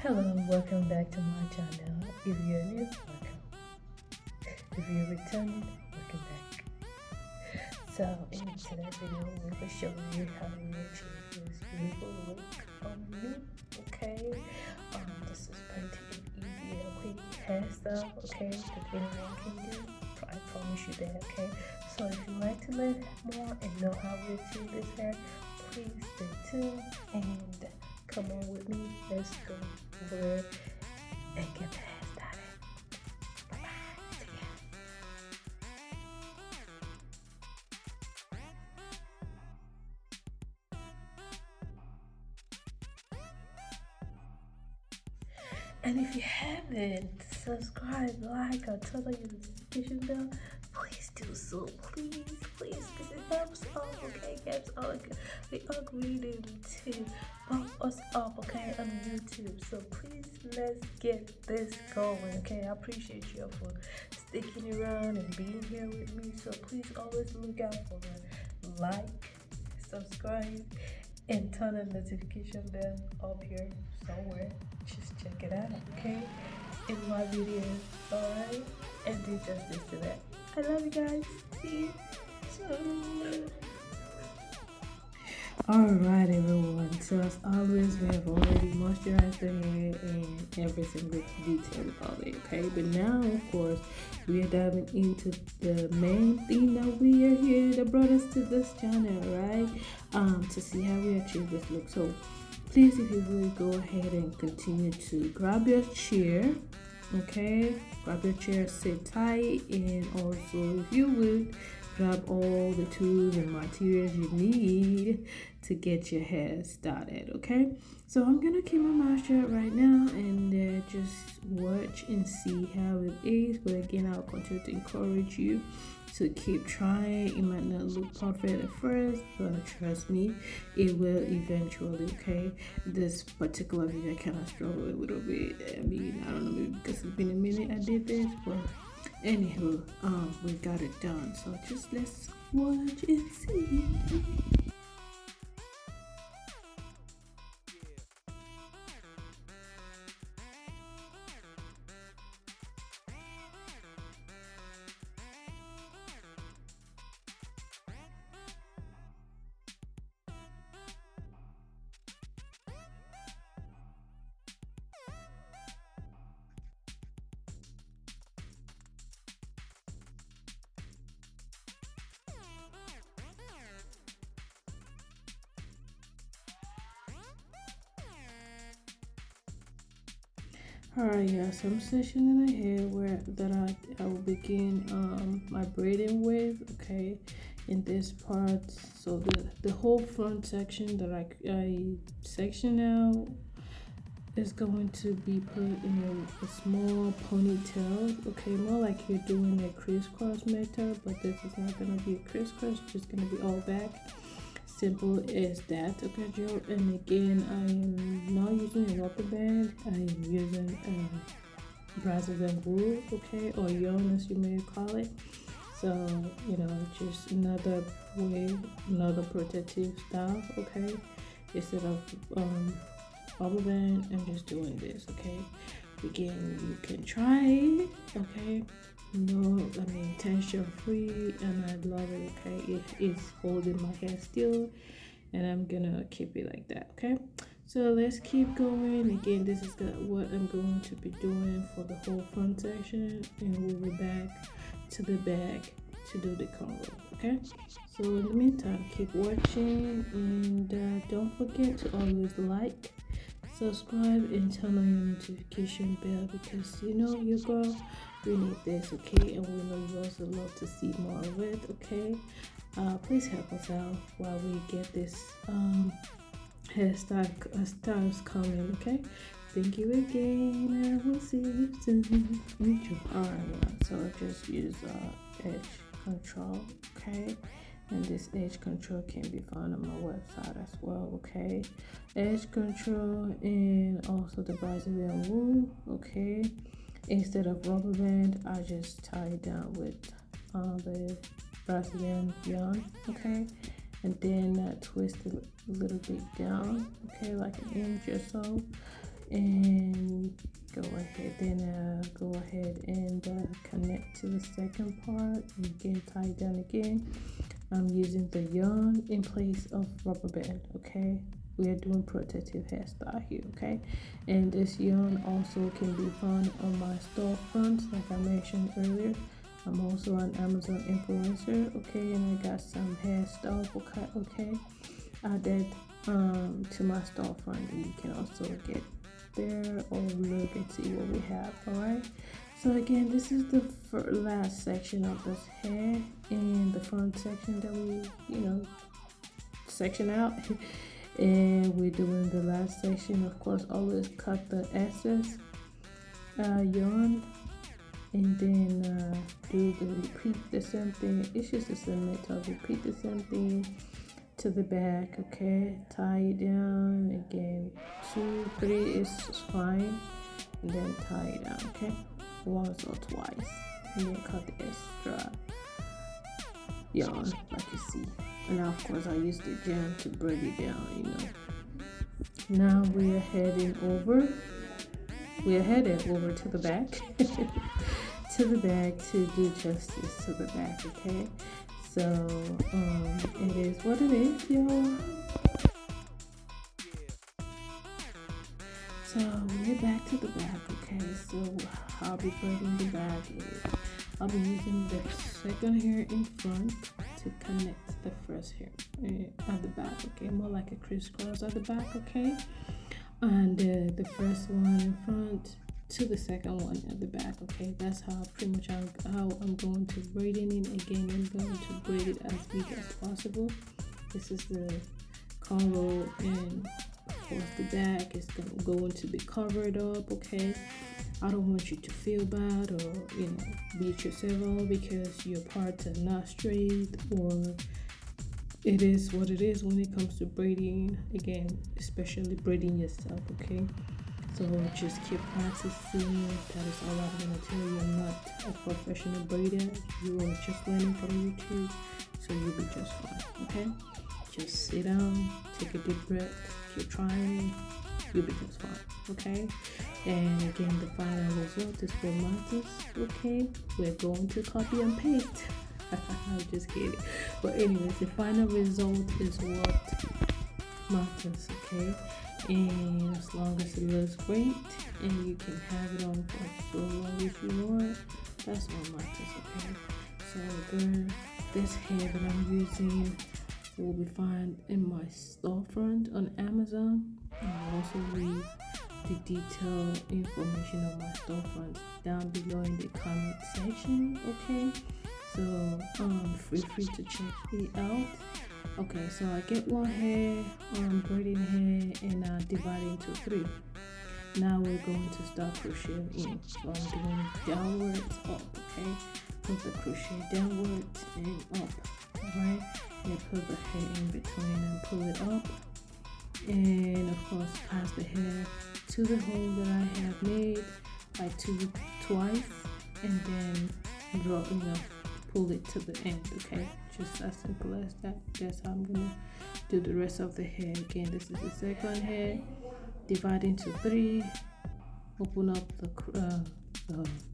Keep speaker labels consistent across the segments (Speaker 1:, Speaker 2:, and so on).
Speaker 1: Hello, welcome back to my channel. If you're new, welcome. If you're returning, welcome back. So in today's video, we'll be showing you how to achieve this beautiful look on me. Okay, this is pretty easy and quick hairstyle. Okay, that anyone can do. I promise you that. Okay, so if you like to learn more and know how to achieve this hair, please stay tuned and come on with me. Let's go over and get the hair started. Bye bye. See ya. And if you haven't subscribed, like, or turn on your notification bell, please do so. Please, because it helps us, okay? It helps all the algorithm to bump us up, okay, on YouTube. So please, let's get this going, okay? I appreciate you for sticking around and being here with me. So please always look out for a like, subscribe, and turn on the notification bell up here somewhere. Just check it out, okay? In my videos, alright? And do justice to that. I love you guys. See you soon. Alright everyone, so as always we have already moisturized the hair and every single detail about it, okay? But now of course we are diving into the main thing that we are here that brought us to this channel, right? To see how we achieve this look. So please, if you would, go ahead and continue to grab your chair, okay? Grab your chair, sit tight, and also if you would, grab all the tools and materials you need to get your hair started, okay? So I'm gonna keep my mouth shut right now and just watch and see how it is. But again, I'll continue to encourage you to keep trying. It might not look perfect at first, but trust me, it will eventually, okay? This particular video I kind of struggled a little bit. I mean, I don't know, maybe because it's been a minute I did this, but anywho, we got it done. So just let's watch and see. Alright, yeah, so I'm stationing the hair where that I will begin my braiding with, okay, in this part. So the whole front section that I section out is going to be put in a small ponytail, okay, more like you're doing a crisscross method, but this is not going to be a crisscross, it's just going to be all back. Simple as that, okay, Joe. And again, I am not using a rubber band. I am using Brazilian wool, okay, or yarn as you may call it. So you know, just another way, another protective style, okay. Instead of rubber band, I'm just doing this, okay. Again, you can try it, okay. No, I mean tension free, and I love it, okay. It is holding my hair still, and I'm gonna keep it like that, okay. So let's keep going. Again, this is what I'm going to be doing for the whole front section, and we'll be back to the back to do the cornrow, okay. So in the meantime, keep watching, and don't forget to always like, subscribe, and turn on your notification bell, because you know your girl, we need this, okay, and we know you also love to see more of it, okay. Please help us out while we get this hairstyles coming, okay. Thank you again, I will see you soon. Alright, so I just use edge control, okay, and this edge control can be found on my website as well, okay. Edge control and also the Brazilian wool, okay. Instead of rubber band, I just tie it down with the Brazilian yarn, okay, and then twist it a little bit down, okay, like an inch or so, and go ahead and connect to the second part, and again tie it down again. I'm using the yarn in place of rubber band. Okay, we are doing protective hairstyle here. Okay, and this yarn also can be found on my storefront, like I mentioned earlier. I'm also an Amazon influencer. Okay, and I got some hairstyle okay added to my storefront, and you can also get there or look and see what we have. All right, so again, this is the last section of this hair, and the front section that we section out. And we're doing the last section. Of course, always cut the excess yarn, and then repeat the same thing. It's just the same method. Repeat the same thing to the back. Okay, tie it down again. 2, 3 is fine, and then tie it down. Okay, once or twice, and then cut the extra yarn like you see. And now, of course, I use the jam to braid it down. Now we are headed over to the back to the back to do justice to the back. Okay, so it is what it is, y'all. So we're back to the back. Okay, so I'll be braiding the back is I'll be using the second hair in front to connect the first hair at the back. Okay, more like a crisscross at the back. Okay, and the first one in front to the second one at the back. Okay, that's how pretty much how I'm going to braid it in. Again, I'm going to braid it as big as possible. This is the collar, and of course the back is going to be covered up. Okay, I don't want you to feel bad or beat yourself up because your parts are not straight, or it is what it is when it comes to braiding. Again, especially braiding yourself. Okay, so just keep practicing. That is all I'm gonna tell you. I'm not a professional braider. You are just learning from YouTube, so you'll be just fine. Okay, just sit down, take a deep breath, keep trying. You'll be just fine. Okay, and again, the final result is for Martha's. Okay, we're going to copy and paste. I'm just kidding. But anyways, the final result is what Martha's. Okay, and as long as it looks great and you can have it on for so long if you want, that's what Martha's. Okay, so this hair that I'm using will be found in my storefront on Amazon. I'll also leave the detailed information on my storefront down below in the comment section. Okay, so feel free to check it out. Okay, so I get one hair, braiding hair, and divide it into 3. Now we're going to start crocheting in. So I'm doing downwards up. Okay, put the crochet downwards and up. Alright, and put the hair in between and pull it up, and of course pass the hair to the hole that I have made by twice, and then pull it to the end. Okay, just as simple as that. That's how I'm gonna do the rest of the hair. Again, this is the second hair. Divide into 3. Open up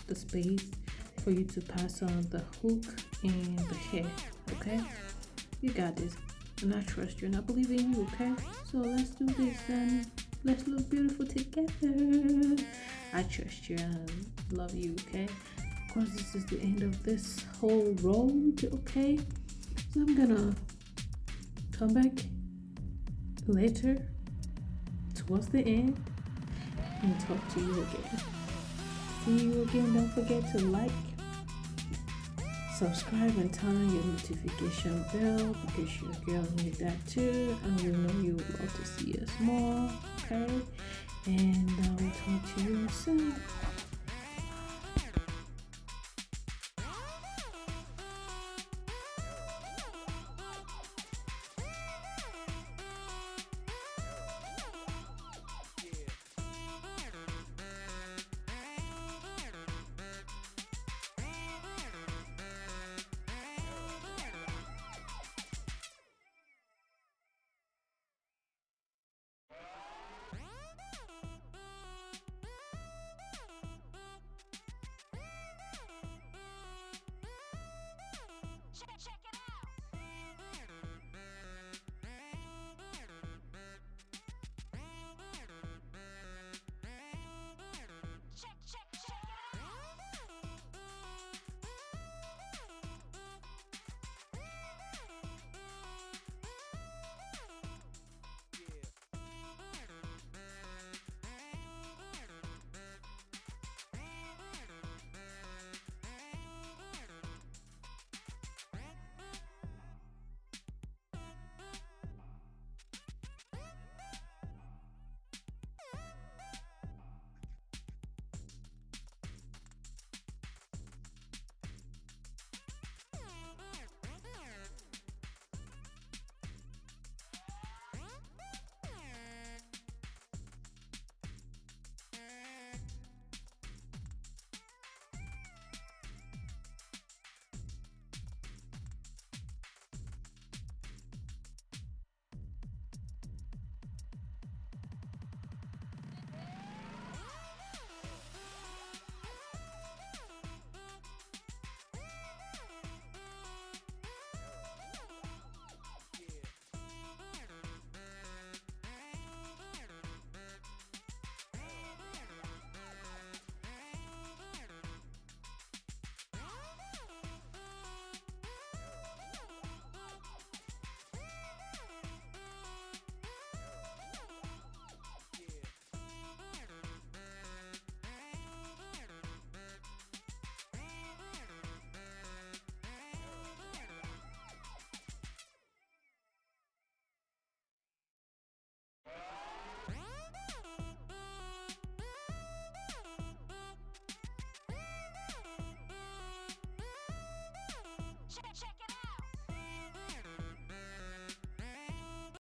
Speaker 1: the space for you to pass on the hook and the hair. Okay, you got this, and I trust you and I believe in you. Okay, so let's do this and let's look beautiful together. I trust you and love you. Okay, of course this is the end of this whole road. Okay, so I'm gonna come back later towards the end and talk to you again. See you again. Don't forget to like, subscribe, and turn on your notification bell because your girl needs that too, and we know you would love to see us more. Okay, and I will talk to you soon.